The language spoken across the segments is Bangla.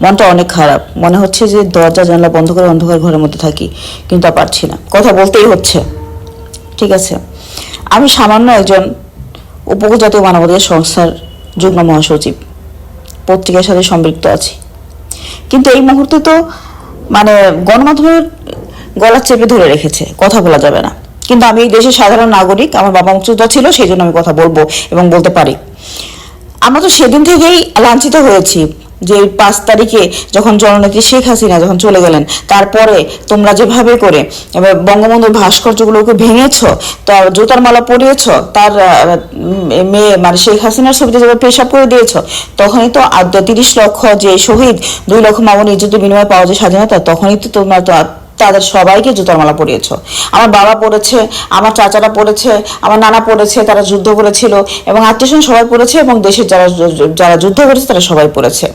মনটা অনেক খারাপ, মনে হচ্ছে যে দরজা জানলা বন্ধ করে অন্ধকার ঘরের মধ্যে থাকি, কিন্তু আর পারছি না, কথা বলতেই হচ্ছে। ঠিক আছে, আমি সামান্য একজন উপজাতীয় মানবাধিকার সংস্থার যুগ্ম মহাসচিব, পত্রিকার সাথে সম্পৃক্ত আছি, কিন্তু এই মুহূর্তে তো মানে গণমাধ্যমের গলা চেপে ধরে রেখেছে, কথা বলা যাবে না। কিন্তু আমি এই দেশের সাধারণ নাগরিক, আমার বাবা মুক্তিযোদ্ধা ছিল, সেই জন্য আমি কথা বলবো এবং বলতে পারি। আমরা তো সেদিন থেকেই লাঞ্ছিত হয়েছি যে 5 তারিখে যখন জননেত্রী শেখ হাসিনা যখন চলে গেলেন, তারপরে তোমরা যেভাবে করে বঙ্গবন্ধুর ভাস্কর্যগুলোকে ভেঙেছ, তার জুতার মালা পরিয়েছ, তার মেয়ে মানে শেখ হাসিনার ছবিতে যেভাবে পেশাব করে দিয়েছ, তখনই তো 30 লক্ষ যে শহীদ, 2 লক্ষ মামুন ইজ্জতের বিনিময়ে পাওয়া যে স্বাধীনতা, তখনই তো তোমরা তো তাদের সবাইকে জুতার মালা পরিয়েছ। আমার বাবা পড়েছে, আমার চাচারা পড়েছে, আমার নানা পড়েছে, তারা যুদ্ধ করেছিল, এবং আত্মীয়স্বজন সবাই পড়েছে, এবং দেশের যারা যারা যুদ্ধ করেছে তারা সবাই পড়েছে।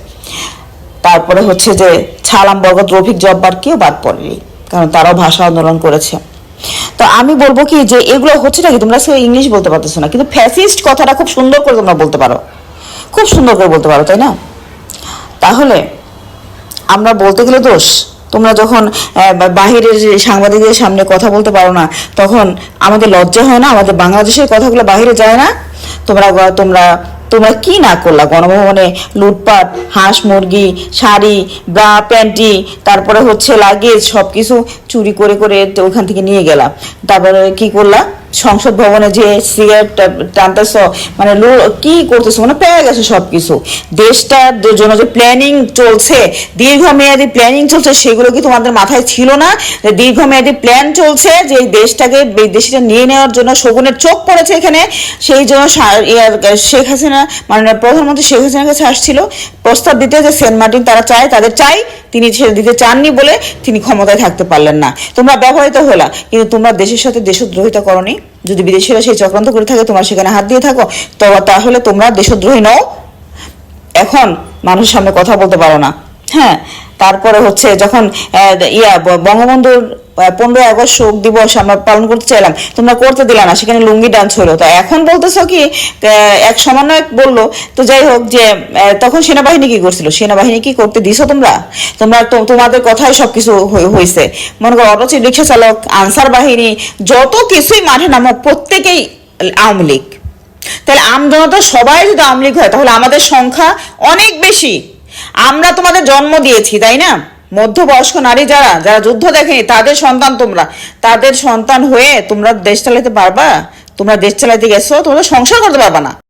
তারপরে হচ্ছে যে ছালাম বরকত রফিক জব্বার কেউ বাদ পড়েনি, কারণ তারাও ভাষা আন্দোলন করেছে। তো আমি বলবো কি যে এগুলো হচ্ছে নাকি, তোমরা ইংলিশ বলতে পারতেছো না, কিন্তু ফ্যাসিস্ট কথাটা খুব সুন্দর করে তোমরা বলতে পারো, খুব সুন্দর করে বলতে পারো, তাই না? তাহলে আমরা বলতে গেলে দোষ। তোমরা যখন বাহিরের সাংবাদিকদের সামনে কথা বলতে পারো না, তখন আমাদের লজ্জা হয় না? আমাদের বাংলাদেশের কথাগুলো বাহিরে যায় না? তোমরা তোমরা তোমরা কি না করলা গণভবনে? লুটপাট, হাঁস মুরগি, শাড়ি, ব্রা প্যান্টি, তারপরে হচ্ছে লাগেজ, সবকিছু চুরি করে করে ওখান থেকে নিয়ে গেলা। তারপরে কি করলা? সংসদ ভবনে যে সিগারেট টানতেছ, মানে কি করতেছো, মানে পেয়ে গেছে সবকিছু। দেশটার জন্য যে প্ল্যানিং চলছে, দীর্ঘমেয়াদী প্ল্যানিং চলছে, সেগুলো কি তোমাদের মাথায় ছিল না? যে দীর্ঘমেয়াদী প্ল্যান চলছে যে এই দেশটাকে দেশটা নিয়ে নেওয়ার জন্য শগুনের চোখ পড়েছে এখানে। সেই জন্য শেখ হাসিনা মানে প্রধানমন্ত্রী শেখ হাসিনার কাছে আসছিল প্রস্তাব দিতে, যে সেন্ট মার্টিন তারা চায়, তাদের চাই, তিনি ছেড়ে দিতে চাননি বলে তিনি ক্ষমতায় থাকতে পারলেন না। তোমরা ব্যবহৃত হলা, কিন্তু তোমরা দেশের সাথে দেশদ্রোহিতা করনি। যদি বিদেশিরা সেই চক্রান্ত করে থাকে, তোমরা সেখানে হাত দিয়ে থাকো, তাহলে তোমরা দেশদ্রোহী নও। এখন মানুষের সামনে কথা বলতে পারো না। হ্যাঁ, তারপরে হচ্ছে যখন বঙ্গবন্ধুর 15 আগস্ট শোক দিবস আমরা পালন করতে চাইলাম, তোমরা করতে দিলা না, সেখানে লুঙ্গি ডান্স হলো। তো এখন বলতেছো কি এক সমন্বয়ক বললো, তো যাই হোক, যে তখন সেনাবাহিনী কি করছিল? সেনাবাহিনী কি করতে দিছো? তোমরা তোমাদের কথাই সবকিছু হয়েছে। মনে করো অটো রিক্সা চালক, আনসার বাহিনী, যত কিছুই মাঠে নামো, প্রত্যেকেই আওয়ামী লীগ। তাহলে আমজনতা সবাই যদি আওয়ামী লীগ হয়, তাহলে আমাদের সংখ্যা অনেক বেশি। আমরা তোমাদের জন্ম দিয়েছি, তাই না? মধ্যবয়স্ক নারী যারা যারা যুদ্ধ দেখেনি, তাদের সন্তান তোমরা। তাদের সন্তান হয়ে তোমরা দেশ চালাতে পারবা? তোমরা দেশ চালাতে গেছো, তোমরা সংসার করতে পারবা না।